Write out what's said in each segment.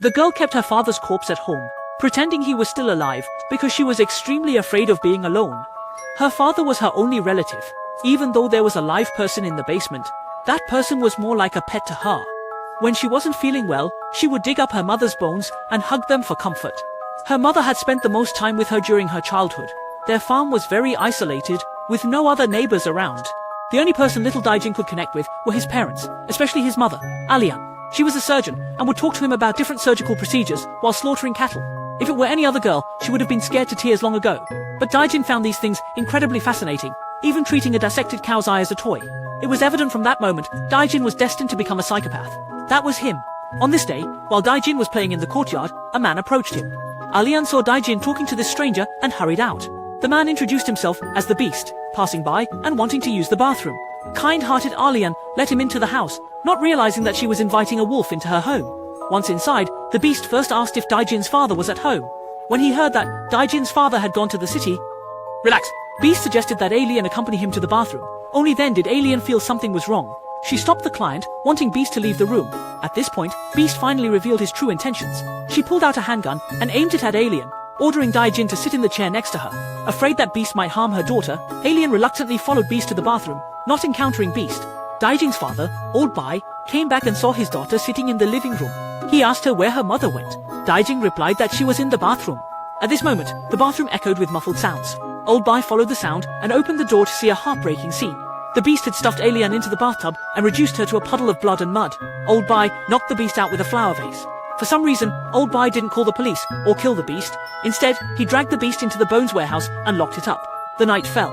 The girl kept her father's corpse at home, pretending he was still alive because she was extremely afraid of being alone. Her father was her only relative. Even though there was a live person in the basement, that person was more like a pet to her. When she wasn't feeling well, she would dig up her mother's bones and hug them for comfort. Her mother had spent the most time with her during her childhood. Their farm was very isolated, with no other neighbors around. The only person little Daijin could connect with were his parents, especially his mother, Alian. She was a surgeon and would talk to him about different surgical procedures while slaughtering cattle. If it were any other girl, she would have been scared to tears long ago. But Daijin found these things incredibly fascinating, even treating a dissected cow's eye as a toy. It was evident from that moment, Daijin was destined to become a psychopath. That was him. On this day, while Daijin was playing in the courtyard, a man approached him. Alian saw Daijin talking to this stranger and hurried out. The man introduced himself as the Beast, passing by and wanting to use the bathroom. Kind-hearted Alian let him into the house, not realizing that she was inviting a wolf into her home. Once inside, the Beast first asked if Daijin's father was at home. When he heard that Daijin's father had gone to the city, "Relax." Beast suggested that Alien accompany him to the bathroom. Only then did Alien feel something was wrong. She stopped the client, wanting Beast to leave the room. At this point, Beast finally revealed his true intentions. She pulled out a handgun and aimed it at Alien, ordering Daijin to sit in the chair next to her. Afraid that Beast might harm her daughter, Alien reluctantly followed Beast to the bathroom, not encountering Beast. Daijin's father, Old Bai, came back and saw his daughter sitting in the living room. He asked her where her mother went. Daijin replied that she was in the bathroom. At this moment, the bathroom echoed with muffled sounds. Old Bai followed the sound and opened the door to see a heartbreaking scene. The Beast had stuffed Alien into the bathtub and reduced her to a puddle of blood and mud. Old Bai knocked the Beast out with a flower vase. For some reason, Old Bai didn't call the police or kill the Beast. Instead, he dragged the Beast into the bones warehouse and locked it up. The night fell.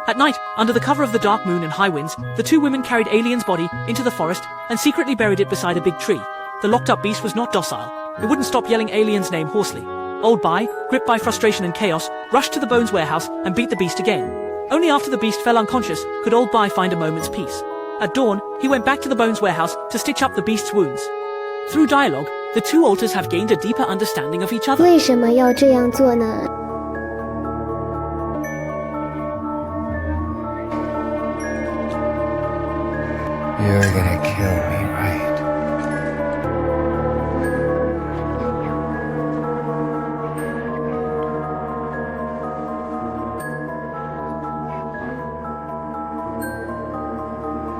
At night, under the cover of the dark moon and high winds, the two women carried Alien's body into the forest and secretly buried it beside a big tree. The locked-up Beast was not docile. It wouldn't stop yelling Alien's name hoarsely. Old Bai, gripped by frustration and chaos, rushed to the bones warehouse and beat the Beast again. Only after the Beast fell unconscious could Old Bai find a moment's peace. At dawn, he went back to the bones warehouse to stitch up the Beast's wounds. Through dialogue, the two alters have gained a deeper understanding of each other. 为什么要这样做呢？ You're gonna kill me, right?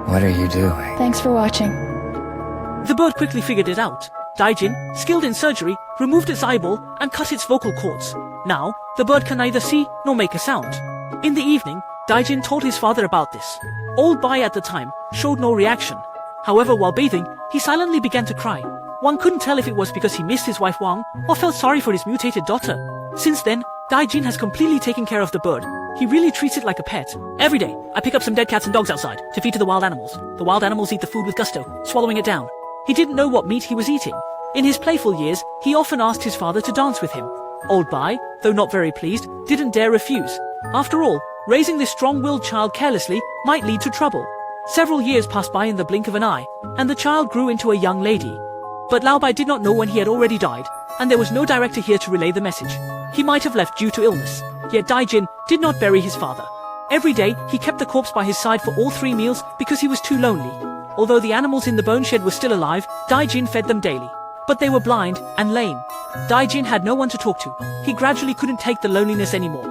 What are you doing? Thanks for watching. The bird quickly figured it out. Daijin, skilled in surgery, removed its eyeball and cut its vocal cords. Now, the bird can neither see nor make a sound. In the evening, Daijin told his father about this. Old Bai at the time showed no reaction. However, while bathing, he silently began to cry. One couldn't tell if it was because he missed his wife Wang or felt sorry for his mutated daughter. Since then, Daijin has completely taken care of the bird. He really treats it like a pet. Every day, I pick up some dead cats and dogs outside to feed to the wild animals. The wild animals eat the food with gusto, swallowing it down. He didn't know what meat he was eating. In his playful years, he often asked his father to dance with him. Old Bai, though not very pleased, didn't dare refuse. After all, raising this strong-willed child carelessly might lead to trouble. Several years passed by in the blink of an eye, and the child grew into a young lady. But Lao Bai did not know when he had already died, and there was no director here to relay the message. He might have left due to illness, yet Daijin did not bury his father. Every day, he kept the corpse by his side for all 3 meals because he was too lonely. Although the animals in the bone shed were still alive, Daijin fed them daily. But they were blind and lame. Daijin had no one to talk to. He gradually couldn't take the loneliness anymore.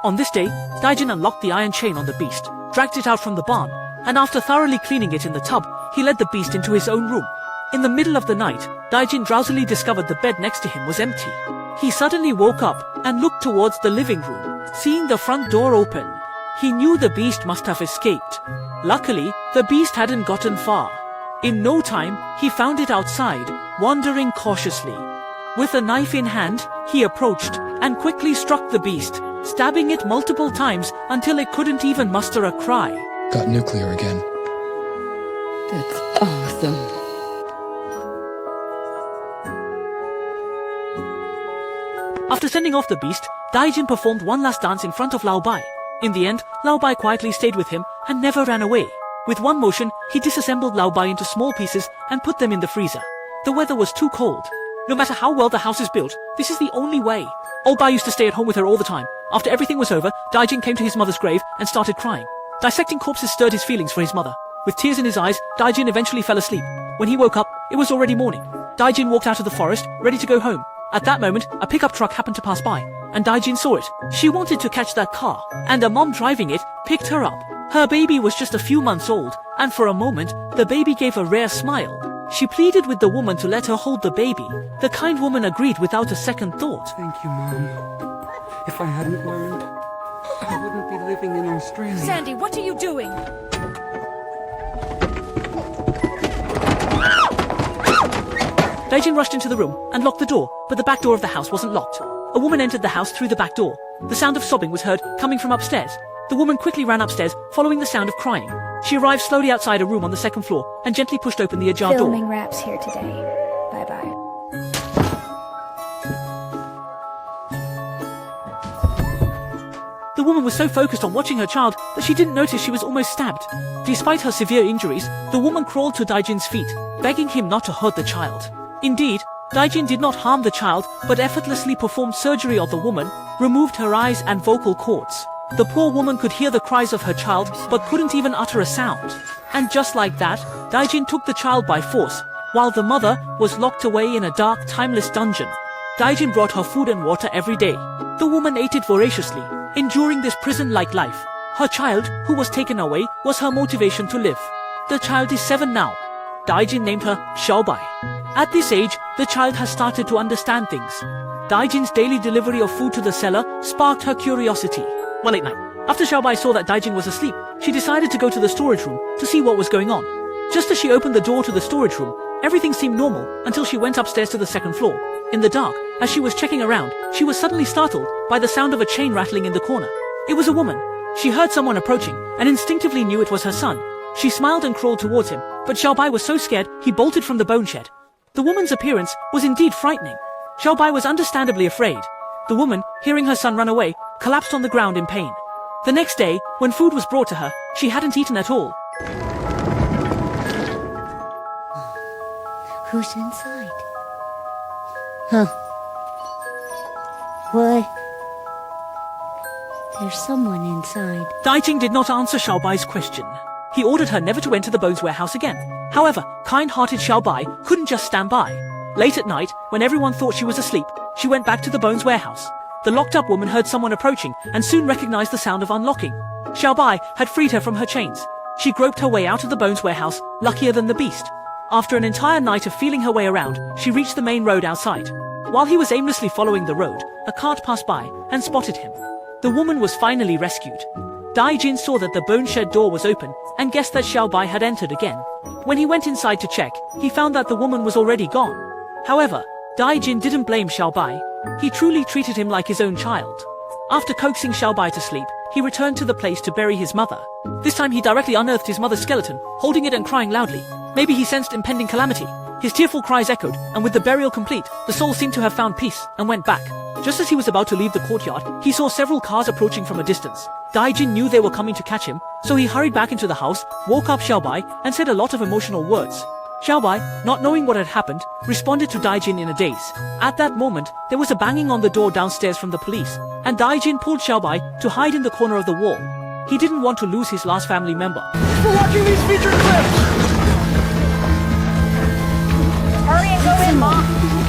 On this day, Daijin unlocked the iron chain on the beast, dragged it out from the barn, and after thoroughly cleaning it in the tub, he led the beast into his own room. In the middle of the night, Daijin drowsily discovered the bed next to him was empty. He suddenly woke up and looked towards the living room, seeing the front door open. He knew the beast must have escaped. Luckily, the beast hadn't gotten far. In no time, he found it outside, wandering cautiously. With a knife in hand, he approached and quickly struck the beast, stabbing it multiple times until it couldn't even muster a cry. Got nuclear again. That's awesome. After sending off the beast, Daijin performed one last dance in front of Lao Bai. In the end, Lao Bai quietly stayed with him and never ran away. With one motion, he disassembled Lao Bai into small pieces and put them in the freezer. The weather was too cold. No matter how well the house is built, this is the only way. Old Bai used to stay at home with her all the time. After everything was over, Daijin came to his mother's grave and started crying. Dissecting corpses stirred his feelings for his mother. With tears in his eyes, Daijin eventually fell asleep. When he woke up, it was already morning. Daijin walked out of the forest, ready to go home. At that moment, a pickup truck happened to pass by, and Daijin saw it. She wanted to catch that car, and a mom driving it picked her up. Her baby was just a few months old, and for a moment, the baby gave a rare smile. She pleaded with the woman to let her hold the baby. The kind woman agreed without a second thought. Thank you, Mom. If I hadn't learned, I wouldn't be living in Australia. Sandy, what are you doing? Daijin rushed into the room and locked the door, but the back door of the house wasn't locked. A woman entered the house through the back door. The sound of sobbing was heard coming from upstairs. The woman quickly ran upstairs, following the sound of crying. She arrived slowly outside a room on the second floor and gently pushed open the ajar door. Filming wraps here today. Bye-bye. The woman was so focused on watching her child that she didn't notice she was almost stabbed. Despite her severe injuries, the woman crawled to Daijin's feet, begging him not to hurt the child. Indeed, Daijin did not harm the child, but effortlessly performed surgery on the woman, removed her eyes and vocal cords. The poor woman could hear the cries of her child, but couldn't even utter a sound. And just like that, Daijin took the child by force, while the mother was locked away in a dark, timeless dungeon. Daijin brought her food and water every day. The woman ate it voraciously, enduring this prison-like life. Her child, who was taken away, was her motivation to live. The child is 7 now. Daijin named her Xiaobai. At this age, the child has started to understand things. Daijin's daily delivery of food to the cellar sparked her curiosity. One late night, after Xiaobai saw that Daijin was asleep, she decided to go to the storage room to see what was going on. Just as she opened the door to the storage room, everything seemed normal until she went upstairs to the second floor. In the dark, as she was checking around, she was suddenly startled by the sound of a chain rattling in the corner. It was a woman. She heard someone approaching and instinctively knew it was her son. She smiled and crawled towards him, but Xiaobai was so scared he bolted from the bone shed. The woman's appearance was indeed frightening. Xiaobai was understandably afraid. The woman, hearing her son run away, collapsed on the ground in pain. The next day, when food was brought to her, she hadn't eaten at all. Who's inside? Huh. What? There's someone inside. Daijin did not answer Xiaobai's question. He ordered her never to enter the Bones warehouse again. However, kind-hearted Xiaobai couldn't just stand by. Late at night, when everyone thought she was asleep, she went back to the Bones warehouse. The locked-up woman heard someone approaching and soon recognized the sound of unlocking. Xiaobai had freed her from her chains. She groped her way out of the Bones warehouse, luckier than the beast. After an entire night of feeling her way around, she reached the main road outside. While he was aimlessly following the road, a cart passed by and spotted him. The woman was finally rescued. Daijin saw that the bone shed door was open and guessed that Xiaobai had entered again. When he went inside to check, he found that the woman was already gone. However, Daijin didn't blame Xiaobai. He truly treated him like his own child. After coaxing Xiaobai to sleep, he returned to the place to bury his mother. This time he directly unearthed his mother's skeleton, holding it and crying loudly. Maybe he sensed impending calamity. His tearful cries echoed, and with the burial complete, the soul seemed to have found peace and went back. Just as he was about to leave the courtyard, he saw several cars approaching from a distance. Daijin knew they were coming to catch him, so he hurried back into the house, woke up Xiaobai, and said a lot of emotional words. Xiaobai, not knowing what had happened, responded to Daijin in a daze. At that moment, there was a banging on the door downstairs from the police, and Daijin pulled Xiaobai to hide in the corner of the wall. He didn't want to lose his last family member. For watching these feature clips! Hurry and go in, Mom!